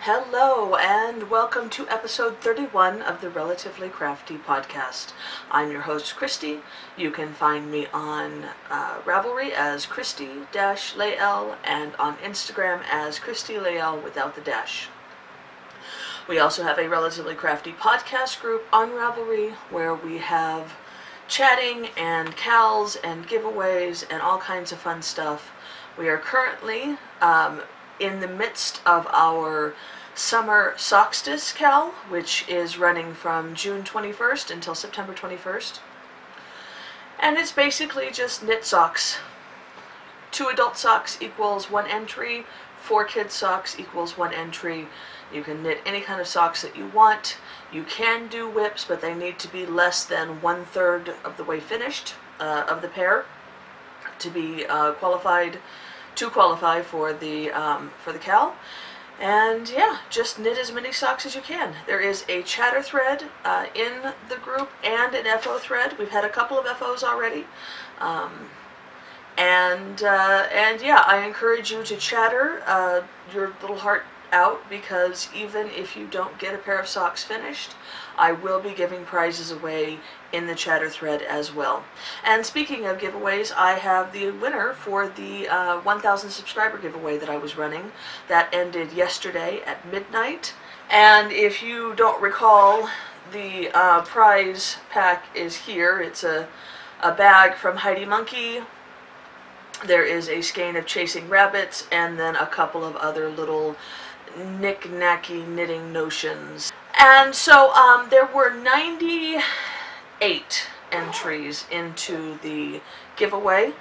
Hello and welcome to episode 31 of the Relatively Crafty Podcast. I'm your host, Cristi. You can find me on Ravelry as Cristi-Lael and on Instagram as Cristi-Lael without the dash. We also have a Relatively Crafty Podcast group on Ravelry where we have chatting and KALs and giveaways and all kinds of fun stuff. We are currently in the midst of our summer solstice KAL, which is running from June 21st until September 21st. And it's basically just knit socks. 2 adult socks equals 1 entry, 4 kids socks equals 1 entry. You can knit any kind of socks that you want. You can do whips, but they need to be less than 1/3 of the way finished of the pair to be qualified for the KAL. And yeah, just knit as many socks as you can. There is a chatter thread in the group and an FO thread. We've had a couple of FOs already. And yeah, I encourage you to chatter your little heart out, because even if you don't get a pair of socks finished, I will be giving prizes away in the chatter thread as well. And speaking of giveaways, I have the winner for the 1,000 subscriber giveaway that I was running. That ended yesterday at midnight. And if you don't recall, the prize pack is here. It's a bag from Heidi Monkey. There is a skein of Chasing Rabbits, and then a couple of other little knick-knacky knitting notions. And so there were 98 entries into the giveaway,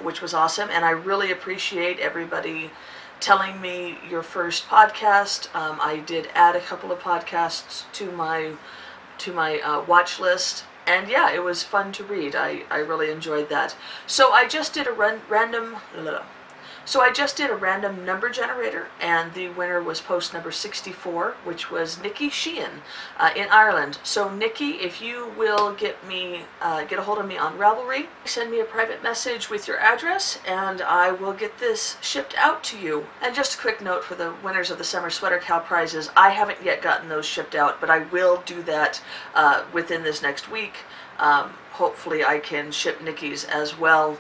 which was awesome, and I really appreciate everybody telling me your first podcast. I did add a couple of podcasts to my watch list, and yeah, it was fun to read. I really enjoyed that. So I just did a random number generator, and the winner was post number 64, which was Nikki Sheehan in Ireland. So Nikki, if you will get a hold of me on Ravelry, send me a private message with your address, and I will get this shipped out to you. And just a quick note for the winners of the Summer Sweater KAL prizes, I haven't yet gotten those shipped out, but I will do that within this next week. Hopefully I can ship Nikki's as well.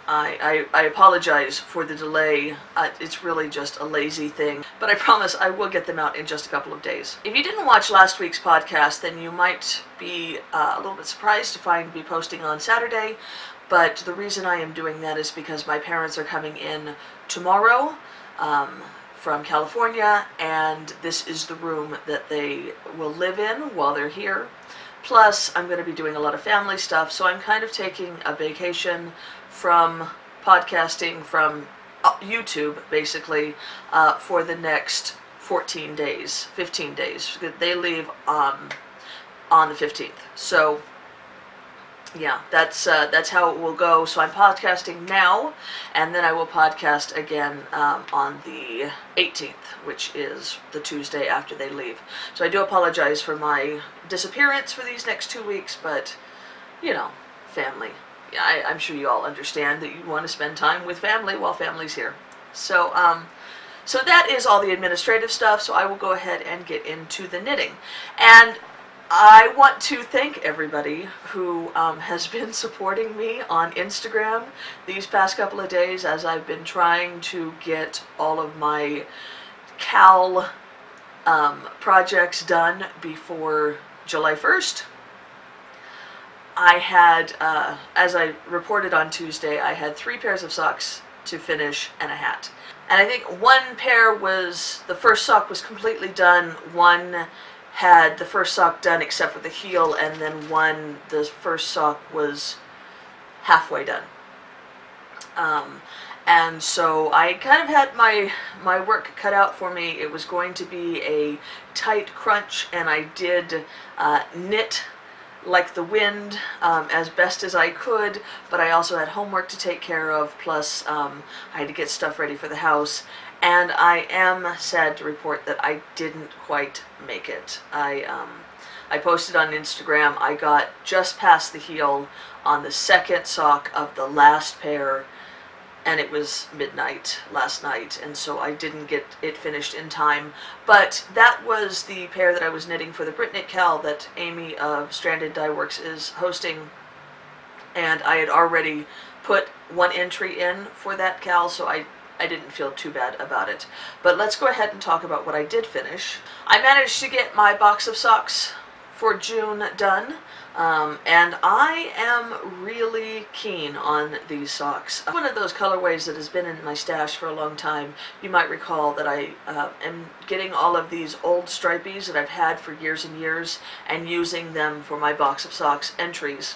I apologize for the delay. It's really just a lazy thing, but I promise I will get them out in just a couple of days. If you didn't watch last week's podcast, then you might be a little bit surprised to find me posting on Saturday, but the reason I am doing that is because my parents are coming in tomorrow from California, and this is the room that they will live in while they're here. Plus, I'm going to be doing a lot of family stuff, so I'm kind of taking a vacation from podcasting, from YouTube, basically, for the next 15 days. They leave on the 15th. So, yeah, that's how it will go. So I'm podcasting now, and then I will podcast again on the 18th, which is the Tuesday after they leave. So I do apologize for my disappearance for these next 2 weeks, but, you know, family. I'm sure you all understand that you want to spend time with family while family's here. So that is all the administrative stuff, so I will go ahead and get into the knitting. And I want to thank everybody who has been supporting me on Instagram these past couple of days as I've been trying to get all of my KAL projects done before July 1st. I had, as I reported on Tuesday, I had 3 pairs of socks to finish and a hat. And I think the first sock was completely done, one had the first sock done except for the heel, and then the first sock was halfway done. And so I kind of had my work cut out for me. It was going to be a tight crunch, and I did knit like the wind as best as I could, but I also had homework to take care of, plus I had to get stuff ready for the house, and I am sad to report that I didn't quite make it. I posted on Instagram, I got just past the heel on the second sock of the last pair, and it was midnight last night, and so I didn't get it finished in time. But that was the pair that I was knitting for the Britknit KAL that Amy of Stranded Dye Works is hosting, and I had already put one entry in for that KAL, so I didn't feel too bad about it. But let's go ahead and talk about what I did finish. I managed to get my box of socks for June done. And I am really keen on these socks. One of those colorways that has been in my stash for a long time. You might recall that I am getting all of these old stripies that I've had for years and years and using them for my box of socks entries.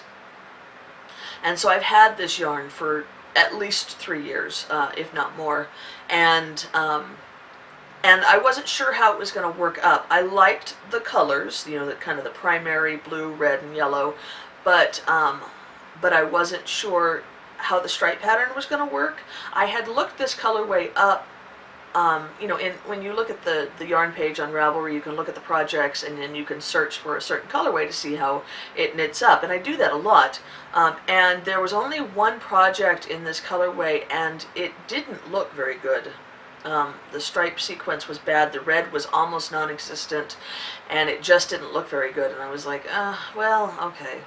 And so I've had this yarn for at least 3 years, if not more. And I wasn't sure how it was going to work up. I liked the colors, the kind of the primary blue, red, and yellow, but I wasn't sure how the stripe pattern was going to work. I had looked this colorway up, when you look at the yarn page on Ravelry, you can look at the projects, and then you can search for a certain colorway to see how it knits up, and I do that a lot. And there was only one project in this colorway, and it didn't look very good. The stripe sequence was bad, the red was almost non-existent, and it just didn't look very good. And I was like, well, okay,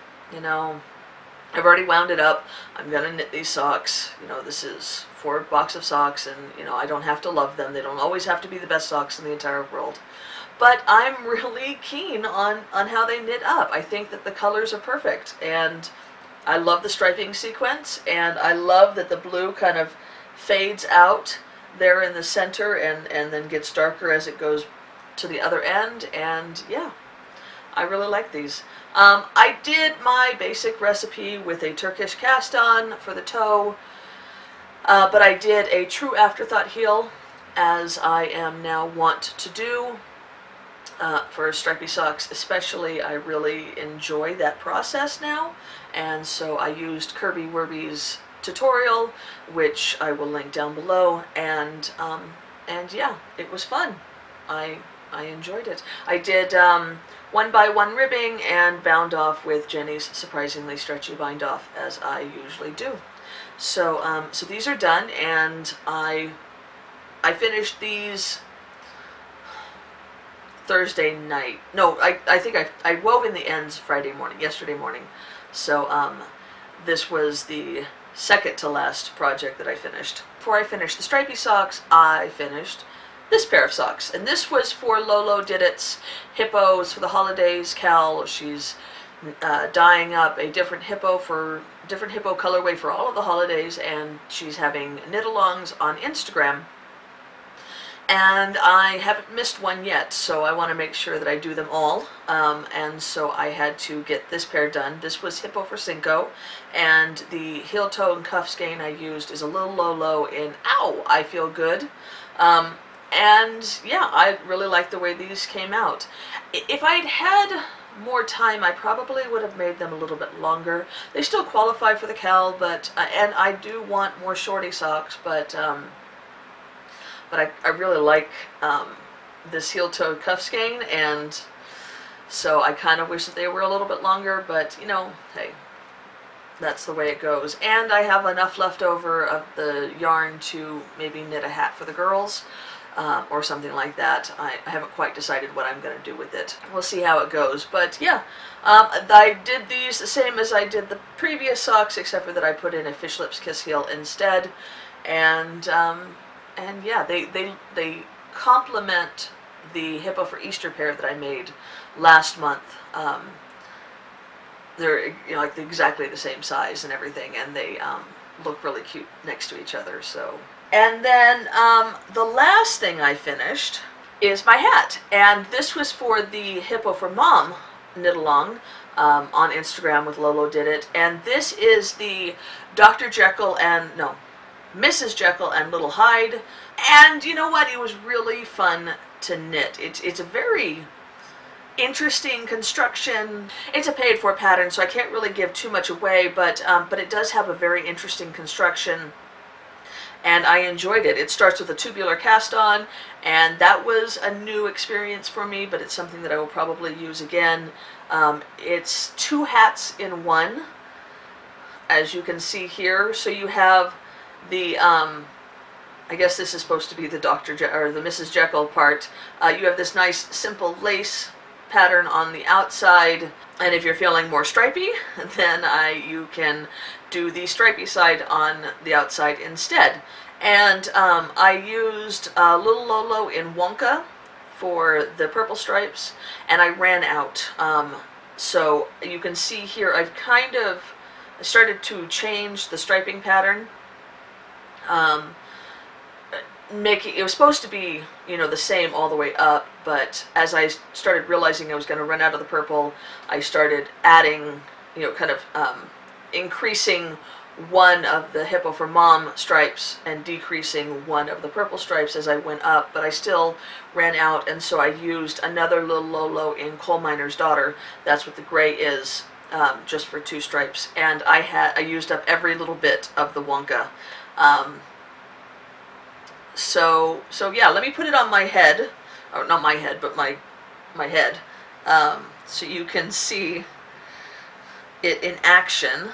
I've already wound it up. I'm gonna knit these socks. This is for a box of socks, and I don't have to love them. They don't always have to be the best socks in the entire world. But I'm really keen on how they knit up. I think that the colors are perfect, and I love the striping sequence, and I love that the blue kind of fades out there in the center and then gets darker as it goes to the other end. And yeah, I really like these. I did my basic recipe with a Turkish cast on for the toe, but I did a true afterthought heel, as I am now wont to do for stripy socks especially. I really enjoy that process now, and so I used Kirby Werby's tutorial, which I will link down below, and yeah, it was fun. I enjoyed it. I did 1x1 ribbing and bound off with Jenny's surprisingly stretchy bind off, as I usually do. So so these are done, and I finished these Thursday night. No, I think I wove in the ends yesterday morning. So this was the second to last project that I finished. Before I finished the stripy socks, I finished this pair of socks, and this was for Lolo Did It's Hippos for the holidays KAL. She's dyeing up a different hippo colorway for all of the holidays, and she's having knit-alongs on Instagram. And I haven't missed one yet, so I want to make sure that I do them all. And so I had to get this pair done. This was Hippo for Cinco, and the heel toe and cuff skein I used is a little low in Ow, I Feel Good. And yeah, I really like the way these came out. If I'd had more time, I probably would have made them a little bit longer. They still qualify for the KAL, but and I do want more shorty socks, but I really like this heel toe cuff skein, and so I kind of wish that they were a little bit longer, but hey, that's the way it goes. And I have enough left over of the yarn to maybe knit a hat for the girls, or something like that. I haven't quite decided what I'm going to do with it. We'll see how it goes. But yeah, I did these the same as I did the previous socks, except for that I put in a Fish Lips Kiss heel instead. And yeah, they complement the Hippo for Easter pair that I made last month. They're like exactly the same size and everything, and they look really cute next to each other. So, and then the last thing I finished is my hat, and this was for the Hippo for Mom knit along on Instagram with Lolo Did It, and this is the Mrs. Jekyll and Little Hyde. And you know what? It was really fun to knit. It's a very interesting construction. It's a paid-for pattern, so I can't really give too much away, but it does have a very interesting construction, and I enjoyed it. It starts with a tubular cast-on, and that was a new experience for me, but it's something that I will probably use again. It's 2 hats in one, as you can see here. So you have the I guess this is supposed to be the or the Mrs. Jekyll part. You have this nice simple lace pattern on the outside, and if you're feeling more stripy, then you can do the stripy side on the outside instead. And I used Little Lolo in Wonka for the purple stripes, and I ran out. So you can see here I started to change the striping pattern. It was supposed to be, the same all the way up, but as I started realizing I was going to run out of the purple, I started adding, increasing one of the Hippo for Mom stripes and decreasing one of the purple stripes as I went up, but I still ran out, and so I used another Little Lolo in Coal Miner's Daughter. That's what the gray is, just for 2 stripes, and I used up every little bit of the Wonka. So yeah, let me put it on my head, or not my head, but my head, so you can see it in action.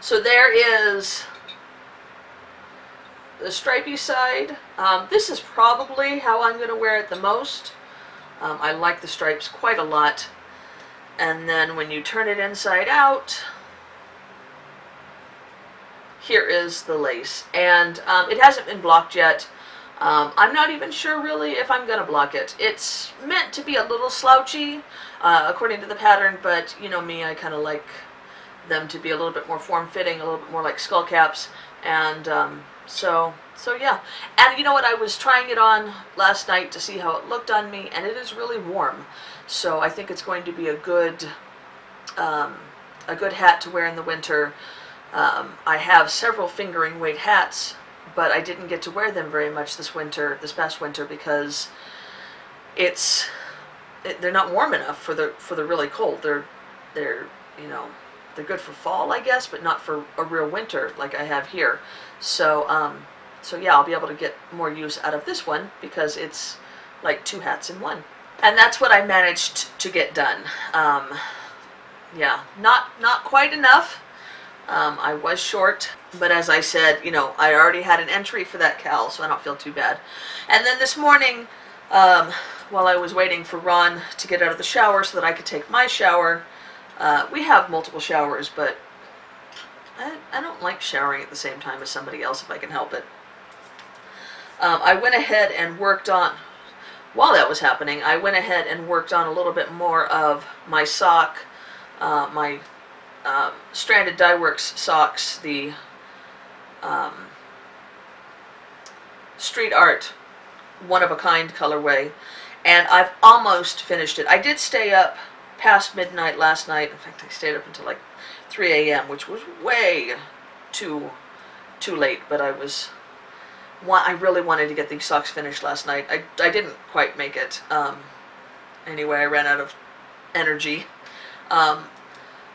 So there is the stripy side. This is probably how I'm going to wear it the most. I like the stripes quite a lot. And then when you turn it inside out, here is the lace. And it hasn't been blocked yet. I'm not even sure really if I'm going to block it. It's meant to be a little slouchy, according to the pattern, but you know me, I kind of like them to be a little bit more form-fitting, a little bit more like skull caps, and so yeah. And you know what, I was trying it on last night to see how it looked on me, and it is really warm, so I think it's going to be a good hat to wear in the winter. I have several fingering weight hats, but I didn't get to wear them very much this past winter, because they're not warm enough for the really cold. They're they're good for fall, I guess, but not for a real winter like I have here. So yeah, I'll be able to get more use out of this one because it's like 2 hats in one. And that's what I managed to get done. Yeah, not quite enough. I was short, but as I said, I already had an entry for that KAL, so I don't feel too bad. And then this morning, while I was waiting for Ron to get out of the shower so that I could take my shower, we have multiple showers, but I don't like showering at the same time as somebody else if I can help it. I went ahead and worked on, while that was happening, I went ahead and worked on a little bit more of my sock, my Stranded Dye Works socks, the Street Art one-of-a-kind colorway, and I've almost finished it. I did stay up past midnight last night. In fact, I stayed up until like 3 a.m., which was way too late, but I really wanted to get these socks finished last night. I didn't quite make it. Anyway, I ran out of energy.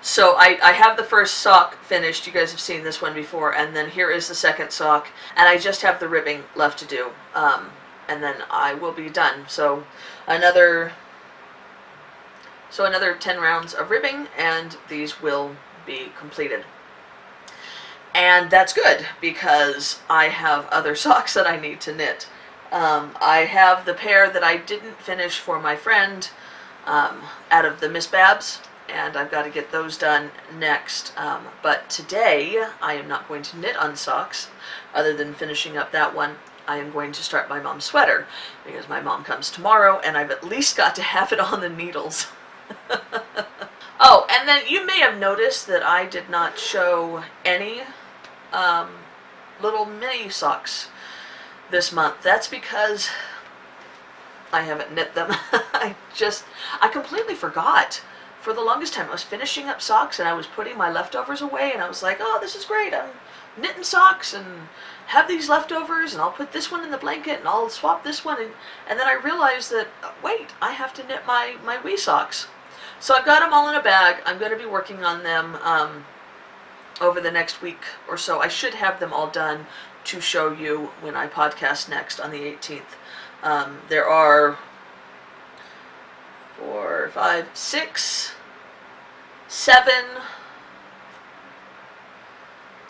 So I have the first sock finished. You guys have seen this one before, and then here is the second sock, and I just have the ribbing left to do, and then I will be done. So another 10 rounds of ribbing, and these will be completed. And that's good, because I have other socks that I need to knit. I have the pair that I didn't finish for my friend out of the Miss Babs, and I've got to get those done next. But today, I am not going to knit on socks, other than finishing up that one. I am going to start my mom's sweater, because my mom comes tomorrow, and I've at least got to have it on the needles. Oh, and then you may have noticed that I did not show any little mini socks this month. That's because I haven't knit them. I completely forgot. For the longest time, I was finishing up socks and I was putting my leftovers away, and I was like, oh, this is great. I'm knitting socks and have these leftovers, and I'll put this one in the blanket and I'll swap this one. And then I realized that, wait, I have to knit my wee socks. So I've got them all in a bag. I'm going to be working on them over the next week or so. I should have them all done to show you when I podcast next on the 18th. There are 4, 5, 6, 7,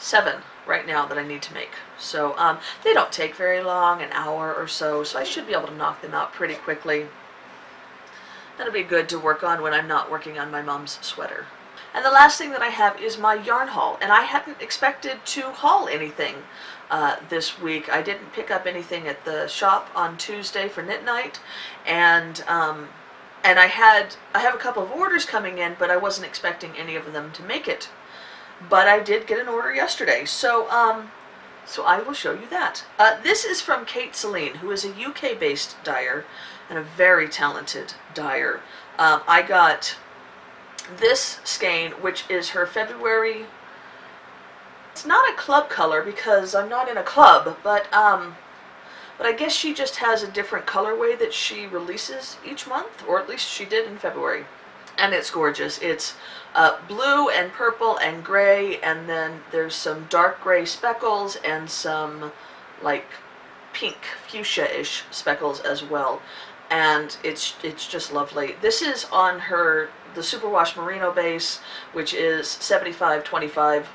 7 right now that I need to make. So they don't take very long, an hour or so I should be able to knock them out pretty quickly. That'll be good to work on when I'm not working on my mom's sweater. And the last thing that I have is my yarn haul, and I hadn't expected to haul anything this week. I didn't pick up anything at the shop on Tuesday for knit night, and I have a couple of orders coming in, but I wasn't expecting any of them to make it. But I did get an order yesterday, so I will show you that. This is from Cristi-Lael, who is a UK-based dyer and a very talented dyer. I got this skein, which is her February. It's not a club color because I'm not in a club, but I guess she just has a different colorway that she releases each month, or at least she did in February. And it's gorgeous. It's blue and purple and gray, and then there's some dark gray speckles and some like pink fuchsia-ish speckles as well. And it's just lovely. This is on the Superwash Merino base, which is 75-25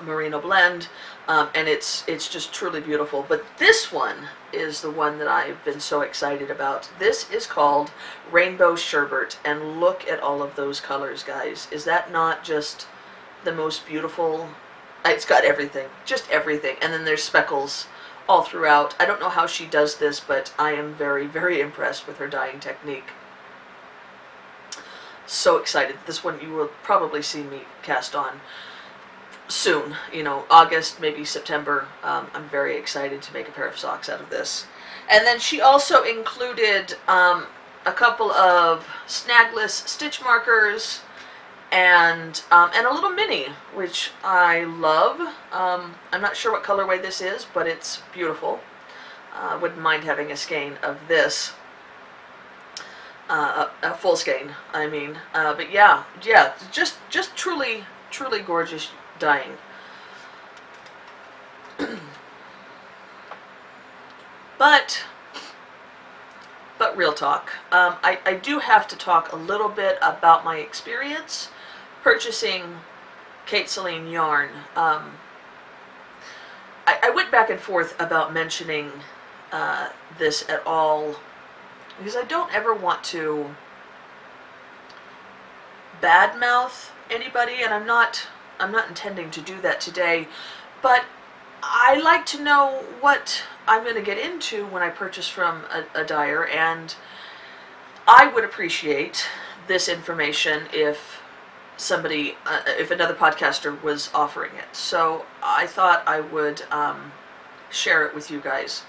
merino blend, and it's just truly beautiful. But this one is the one that I've been so excited about. This is called Rainbow Sherbet, and look at all of those colors, guys. Is that not just the most beautiful? It's got everything, just everything, and then there's speckles all throughout. I don't know how she does this, but I am very, very impressed with her dyeing technique. So excited. This one you will probably see me cast on soon, August, maybe September. I'm very excited to make a pair of socks out of this. And then she also included a couple of snagless stitch markers and a little mini, which I love. I'm not sure what colorway this is, but it's beautiful. Wouldn't mind having a skein of this. A full skein, I mean. But yeah, just truly gorgeous dyeing. But real talk, I do have to talk a little bit about my experience purchasing Cristi-Lael yarn. I went back and forth about mentioning this at all, because I don't ever want to badmouth anybody, and I'm not intending to do that today, but I like to know what I'm going to get into when I purchase from a dyer, and I would appreciate this information if if another podcaster was offering it. So I thought I would share it with you guys.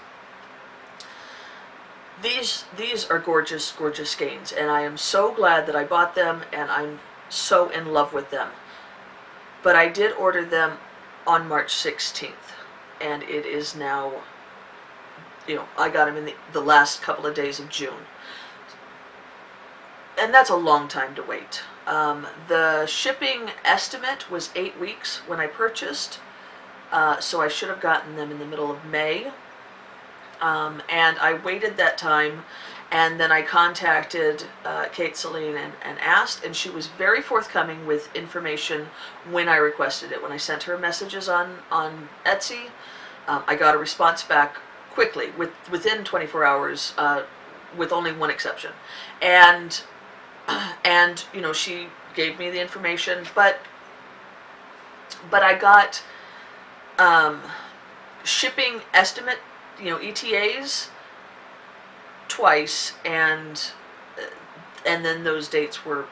These are gorgeous, gorgeous skeins, and I am so glad that I bought them, and I'm so in love with them. But I did order them on March 16th, and it is now, I got them in the last couple of days of June. And that's a long time to wait. The shipping estimate was 8 weeks when I purchased, so I should have gotten them in the middle of May. And I waited that time, and then I contacted Cristi-Lael and asked, and she was very forthcoming with information when I requested it. When I sent her messages on Etsy, I got a response back quickly, within 24 hours, with only one exception. And she gave me the information, but I got shipping estimate, ETAs twice, and then those dates were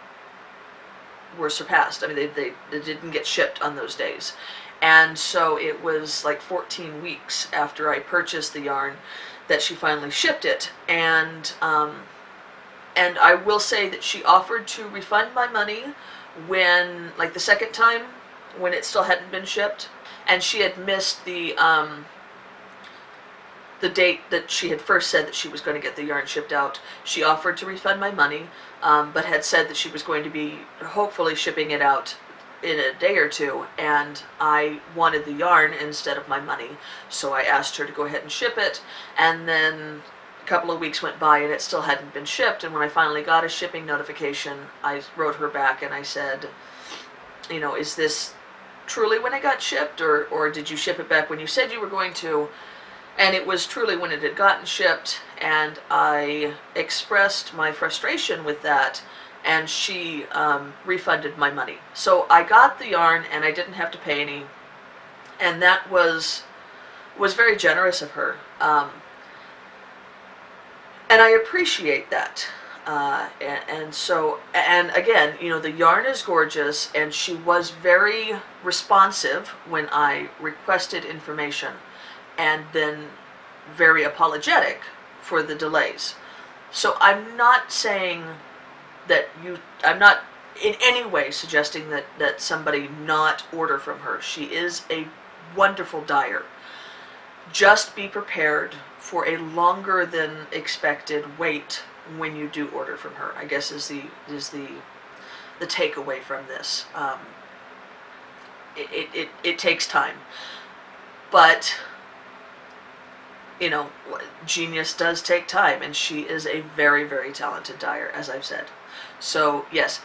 surpassed. I mean, they didn't get shipped on those days, and so it was like 14 weeks after I purchased the yarn that she finally shipped it. And I will say that she offered to refund my money when, like, the second time, when it still hadn't been shipped, and she had missed the date that she had first said that she was going to get the yarn shipped out. She offered to refund my money, but had said that she was going to be hopefully shipping it out in a day or two, and I wanted the yarn instead of my money, so I asked her to go ahead and ship it. And then a couple of weeks went by and it still hadn't been shipped, and when I finally got a shipping notification, I wrote her back and I said, is this truly when it got shipped, or did you ship it back when you said you were going to? And it was truly when it had gotten shipped, and I expressed my frustration with that, and she refunded my money. So I got the yarn, and I didn't have to pay any, and that was very generous of her. And I appreciate that. And again, the yarn is gorgeous, and she was very responsive when I requested information, and then very apologetic for the delays. So I'm not saying that I'm not in any way suggesting that somebody not order from her. She is a wonderful dyer. Just be prepared for a longer than expected wait when you do order from her, I guess is the takeaway from this. It takes time, but genius does take time, and she is a very, very talented dyer, as I've said. So yes,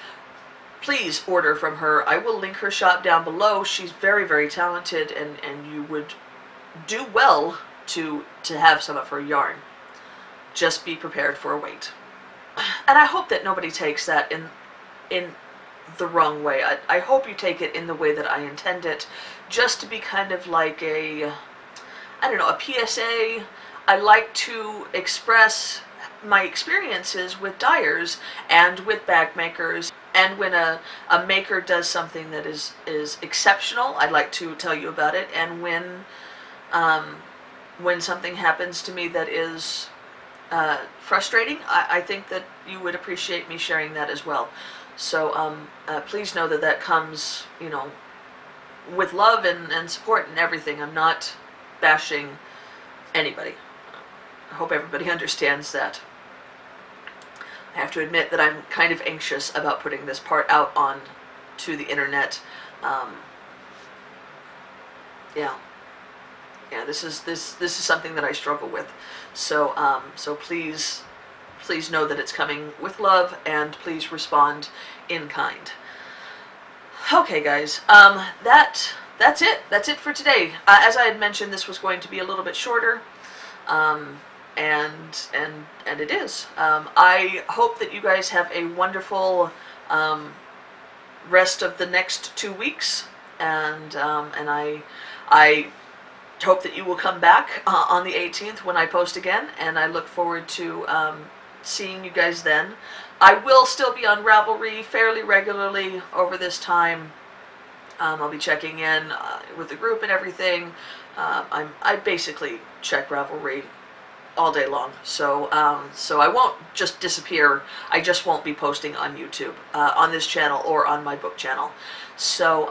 please order from her. I will link her shop down below. She's very, very talented, and you would do well to have some of her yarn. Just be prepared for a wait. And I hope that nobody takes that in the wrong way. I hope you take it in the way that I intend it, just to be kind of like a PSA. I like to express my experiences with dyers and with bag makers, and when a maker does something that is exceptional, I'd like to tell you about it, and when something happens to me that is frustrating, I think that you would appreciate me sharing that as well. So please know that comes, with love and support and everything. I'm not bashing anybody. I hope everybody understands that. I have to admit that I'm kind of anxious about putting this part out on to the internet. This is something that I struggle with. So please know that it's coming with love, and please respond in kind. Okay, guys, that's it. That's it for today. As I had mentioned, this was going to be a little bit shorter, and it is. I hope that you guys have a wonderful rest of the next 2 weeks, and I hope that you will come back on the 18th when I post again, and I look forward to seeing you guys then. I will still be on Ravelry fairly regularly over this time. I'll be checking in with the group and everything. I basically check Ravelry all day long, so I won't just disappear. I just won't be posting on YouTube, on this channel, or on my book channel. So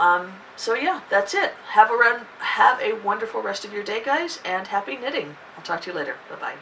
yeah, that's it. Have a wonderful rest of your day, guys, and happy knitting. I'll talk to you later. Bye-bye.